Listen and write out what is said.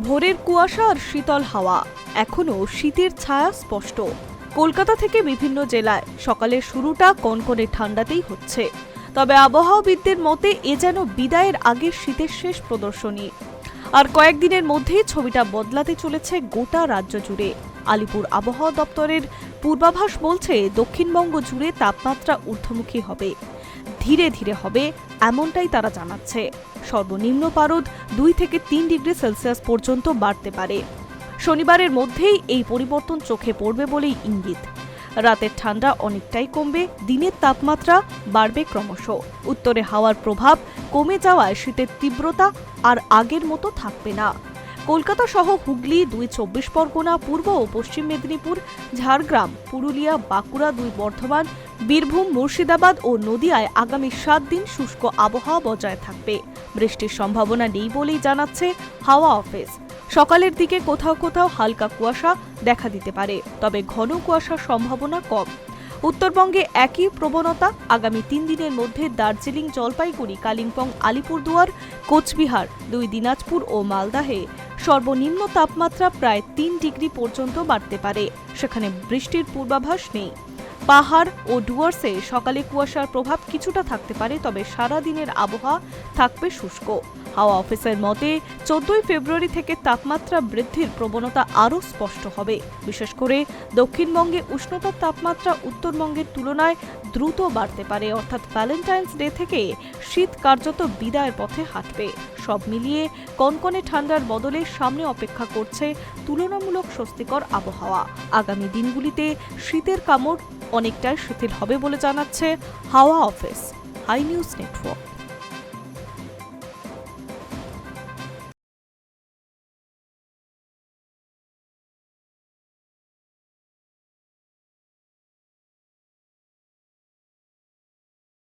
ভোরের কুয়াশা আর শীতল হাওয়া, এখনও শীতের ছায়া স্পষ্ট। কলকাতা থেকে বিভিন্ন জেলায় সকালের শুরুটা কনকনে ঠান্ডাতেই হচ্ছে। তবে আবহাওয়াবিদদের মতে এ যেন বিদায়ের আগের শীতের শেষ প্রদর্শনী। আর কয়েকদিনের মধ্যেই ছবিটা বদলাতে চলেছে গোটা রাজ্য জুড়ে। আলিপুর আবহাওয়া দপ্তরের পূর্বাভাস বলছে দক্ষিণবঙ্গ জুড়ে তাপমাত্রা ঊর্ধ্বমুখী হবে, ধীরে ধীরে হবে, এমনটাই তারা জানাচ্ছে। সর্বনিম্ন পারদ 2 থেকে 3 ডিগ্রি সেলসিয়াস পর্যন্ত বাড়তে পারে। শনিবারের মধ্যেই এই পরিবর্তন চোখে পড়বে বলেই ইঙ্গিত। রাতের ঠান্ডা অনেকটাই কমবে, দিনের তাপমাত্রা বাড়বে ক্রমশ। উত্তরে হাওয়ার প্রভাব কমে যাওয়ায় শীতের তীব্রতা আর আগের মতো থাকবে না। কলকাতা সহ হুগলি, 2 চব্বিশ পরগনা, পূর্ব ও পশ্চিম মেদিনীপুর, ঝাড়গ্রাম, পুরুলিয়া, বাঁকুড়া, 2 বর্ধমান, বীরভূম, মুর্শিদাবাদ ও নদিয়ায় আগামী 7 দিন শুষ্ক আবহাওয়া বজায় থাকবে। বৃষ্টির সম্ভাবনা নেই বলেই জানাচ্ছে হাওয়া অফিস। সকালের দিকে কোথাও কোথাও হালকা কুয়াশা দেখা দিতে পারে, তবে ঘন কুয়াশার সম্ভাবনা কম। উত্তরবঙ্গে একই প্রবণতা। আগামী 3 দিনের মধ্যে দার্জিলিং, জলপাইগুড়ি, কালিম্পং, আলিপুরদুয়ার, কোচবিহার, 2 দিনাজপুর ও মালদাহে সর্বনিম্ন তাপমাত্রা প্রায় 3 ডিগ্রি পর্যন্ত বাড়তে পারে। সেখানে বৃষ্টির পূর্বাভাস নেই। পাহাড় ও ডুয়ার্সে সকালে কুয়াশার প্রভাব কিছুটা থাকতে পারে, তবে সারা দিনের আবহাওয়া থাকবে শুষ্ক। হাওয়া অফিসের মতে 14 ফেব্রুয়ারি থেকে তাপমাত্রা বৃদ্ধির প্রবণতা আরও স্পষ্ট হবে। বিশেষ করে দক্ষিণবঙ্গে উষ্ণতার তাপমাত্রা উত্তরবঙ্গের তুলনায় দ্রুত বাড়তে পারে, অর্থাৎ ভ্যালেন্টাইন্স ডে থেকে শীত কার্যত বিদায়ের পথে হাঁটবে। সব মিলিয়ে কনকনে ঠান্ডার বদলে সামনে অপেক্ষা করছে তুলনামূলক স্বস্তিকর আবহাওয়া। আগামী দিনগুলিতে শীতের কামড় অনেকটাই শিথিল হবে বলে জানাচ্ছে হাওয়া অফিস। High news network.